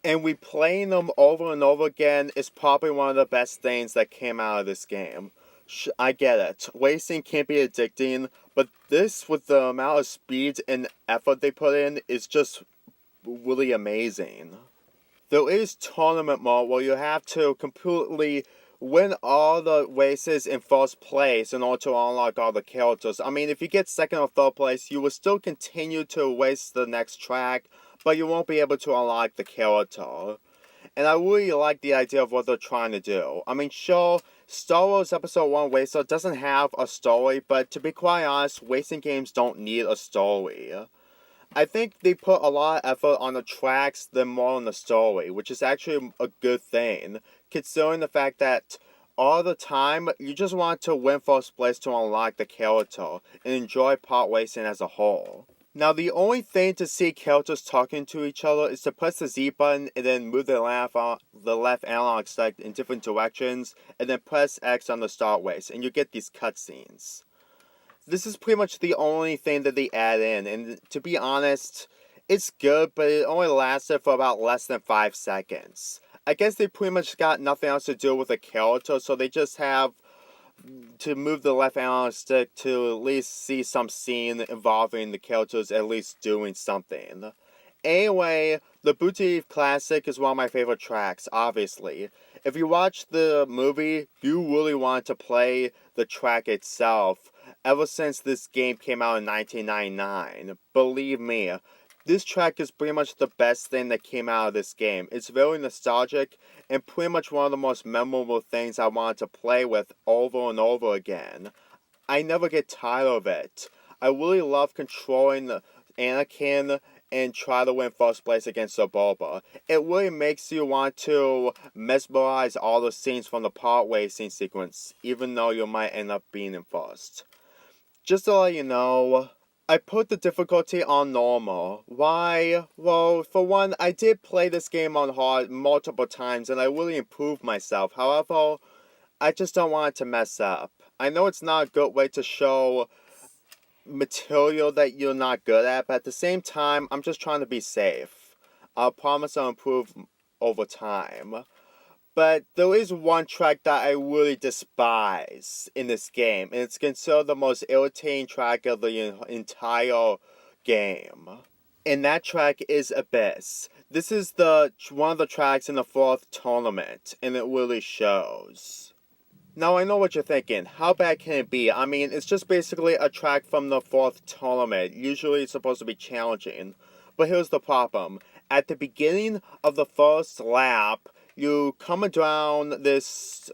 And replaying them over and over again is probably one of the best things that came out of this game. I get it. Racing can be addicting, but this, with the amount of speed and effort they put in, is just really amazing. There is tournament mode where you have to completely win all the races in first place in order to unlock all the characters. I mean, if you get second or third place, you will still continue to race the next track, but you won't be able to unlock the character. And I really like the idea of what they're trying to do. I mean, sure, Star Wars Episode 1 Racer doesn't have a story, but to be quite honest, racing games don't need a story. I think they put a lot of effort on the tracks than more on the story, which is actually a good thing, considering the fact that all the time, you just want to win first place to unlock the character and enjoy pod racing as a whole. Now, the only thing to see characters talking to each other is to press the Z button and then move the left analog stick in different directions, and then press X on the start race, and you get these cutscenes. This is pretty much the only thing that they add in, and to be honest, it's good, but it only lasted for about less than 5 seconds. I guess they pretty much got nothing else to do with the character, so they just have to move the left analog stick to at least see some scene involving the characters at least doing something. Anyway, the Booty Classic is one of my favorite tracks, obviously. If you watch the movie, you really want to play the track itself ever since this game came out in 1999. Believe me, this track is pretty much the best thing that came out of this game. It's very nostalgic and pretty much one of the most memorable things I wanted to play with over and over again. I never get tired of it. I really love controlling Anakin and try to win first place against Boba. It really makes you want to mesmerize all the scenes from the pod racing sequence, even though you might end up being in first. Just to let you know, I put the difficulty on normal. Why? Well, for one, I did play this game on hard multiple times and I really improved myself. However, I just don't want it to mess up. I know it's not a good way to show material that you're not good at, but at the same time, I'm just trying to be safe. I'll promise I'll improve over time. But there is one track that I really despise in this game, and it's considered the most irritating track of the entire game. And that track is Abyss. This is one of the tracks in the fourth tournament, and it really shows. Now, I know what you're thinking. How bad can it be? I mean, it's just basically a track from the fourth tournament. Usually it's supposed to be challenging. But here's the problem. At the beginning of the first lap, you come down this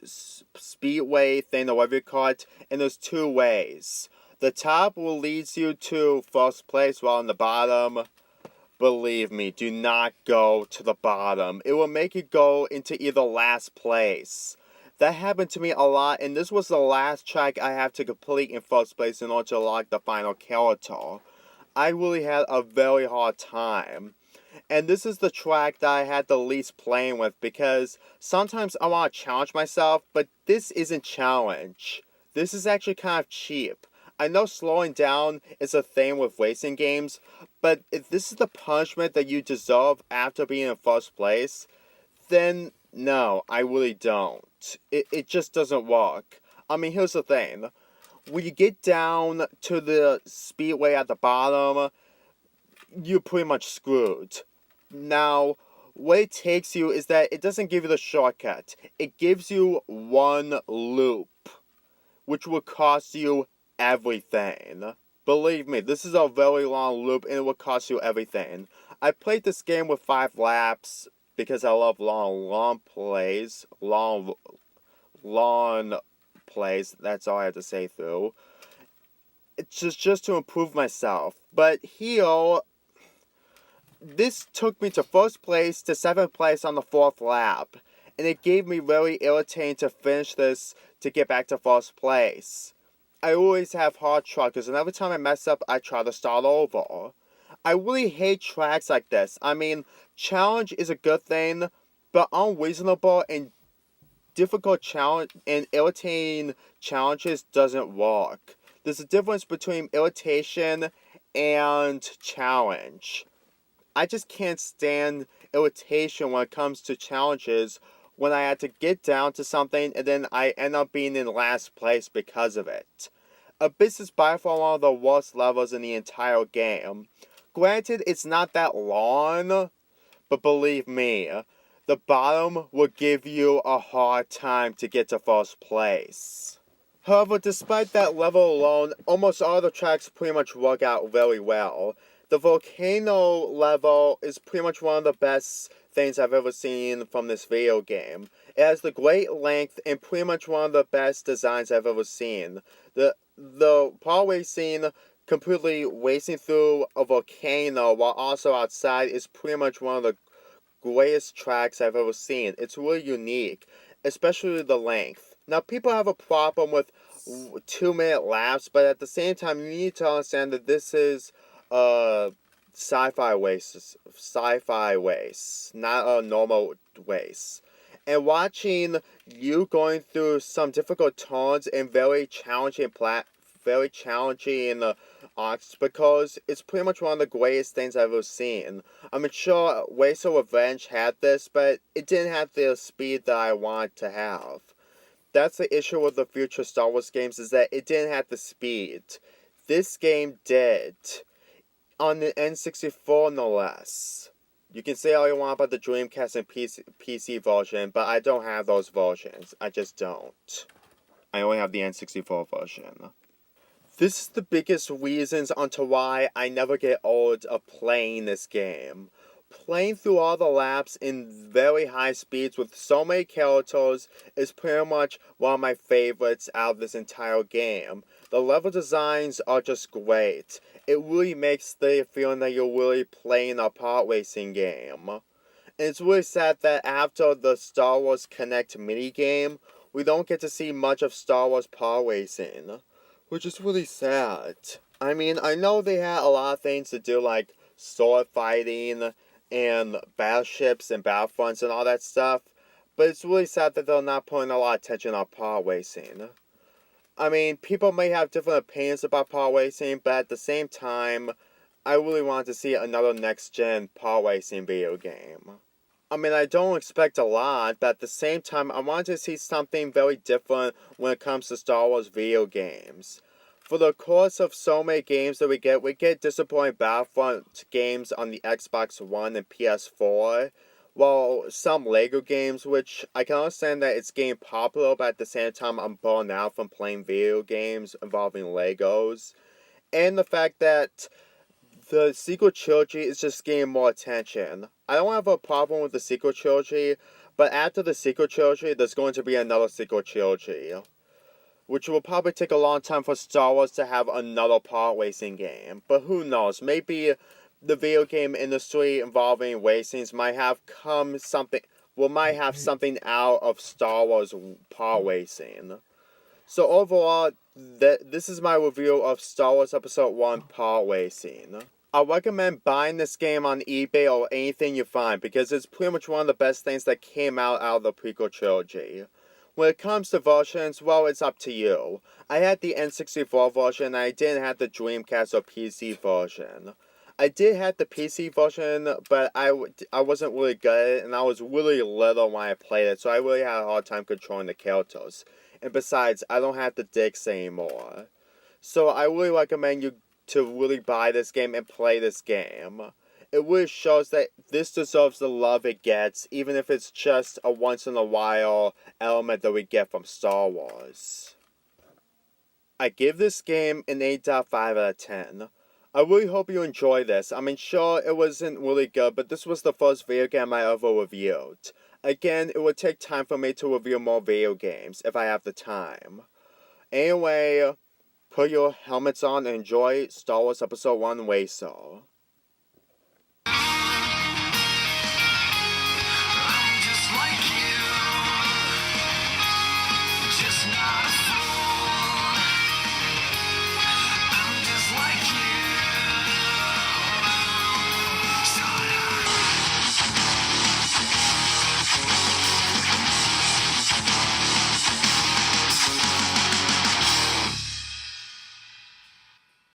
speedway thing, or whatever you call it, and there's two ways. The top will lead you to first place, while on the bottom, believe me, do not go to the bottom. It will make you go into either last place. That happened to me a lot, and this was the last track I have to complete in first place in order to unlock the final character. I really had a very hard time. And this is the track that I had the least playing with, because sometimes I want to challenge myself, but this isn't challenge. This is actually kind of cheap. I know slowing down is a thing with racing games, but if this is the punishment that you deserve after being in first place, then no, I really don't. It just doesn't work. I mean, here's the thing. When you get down to the speedway at the bottom, you're pretty much screwed. Now, what it takes you is that it doesn't give you the shortcut. It gives you one loop, which will cost you everything. Believe me, this is a very long loop and it will cost you everything. I played this game with 5 laps because I love long plays. Long plays, that's all I have to say through. It's just to improve myself. But here, this took me to first place to 7th place on the 4th lap. And it gave me very irritating to finish this to get back to first place. I always have hard truckers, and every time I mess up, I try to start over. I really hate tracks like this. I mean, challenge is a good thing, but unreasonable and difficult challenge and irritating challenges doesn't work. There's a difference between irritation and challenge. I just can't stand irritation when it comes to challenges when I had to get down to something and then I end up being in last place because of it. Abyss is by far one of the worst levels in the entire game. Granted, it's not that long, but believe me, the bottom will give you a hard time to get to first place. However, despite that level alone, almost all the tracks pretty much work out very well. The volcano level is pretty much one of the best things I've ever seen from this video game. It has the great length and pretty much one of the best designs I've ever seen. The part racing completely racing through a volcano while also outside is pretty much one of the greatest tracks I've ever seen. It's really unique, especially the length. Now, people have a problem with 2-minute laps, but at the same time, you need to understand that this is a sci-fi race, not a normal race. And watching you going through some difficult turns and very challenging arcs, because it's pretty much one of the greatest things I've ever seen. I'm sure Race of Revenge had this, but it didn't have the speed that I want to have. That's the issue with the future Star Wars games, is that it didn't have the speed. This game did. On the N64, no less. You can say all you want about the Dreamcast and PC version, but I don't have those versions. I just don't. I only have the N64 version. This is the biggest reasons onto why I never get old of playing this game. Playing through all the laps in very high speeds with so many characters is pretty much one of my favorites out of this entire game. The level designs are just great. It really makes the feeling that you're really playing a pod racing game. And it's really sad that after the Star Wars Connect minigame, we don't get to see much of Star Wars pod racing, which is really sad. I mean, I know they had a lot of things to do, like sword fighting and battleships and battlefronts and all that stuff, but it's really sad that they're not putting a lot of attention on pod racing. I mean, people may have different opinions about pod racing, but at the same time, I really want to see another next-gen pod racing video game. I mean, I don't expect a lot, but at the same time, I want to see something very different when it comes to Star Wars video games. For the course of so many games that we get disappointing Battlefront games on the Xbox One and PS4, while some LEGO games, which I can understand that it's getting popular, but at the same time I'm burned out from playing video games involving Legos, and the fact that the sequel trilogy is just getting more attention. I don't have a problem with the sequel trilogy, but after the sequel trilogy, there's going to be another sequel trilogy, which will probably take a long time for Star Wars to have another pod racing game. But who knows? Maybe the video game industry involving racings might have something out of Star Wars pod racing. So overall, this is my review of Star Wars Episode 1 pod racing. I recommend buying this game on eBay or anything you find, because it's pretty much one of the best things that came out of the prequel trilogy. When it comes to versions, well, it's up to you. I had the N64 version, and I didn't have the Dreamcast or PC version. I did have the PC version, but I wasn't really good at it, and I was really little when I played it, so I really had a hard time controlling the characters. And besides, I don't have the discs anymore. So I really recommend you to really buy this game and play this game. It really shows that this deserves the love it gets, even if it's just a once-in-a-while element that we get from Star Wars. I give this game an 8.5 out of 10. I really hope you enjoy this. I mean, sure, it wasn't really good, but this was the first video game I ever reviewed. Again, it would take time for me to review more video games, if I have the time. Anyway, put your helmets on and enjoy Star Wars Episode 1 Racer.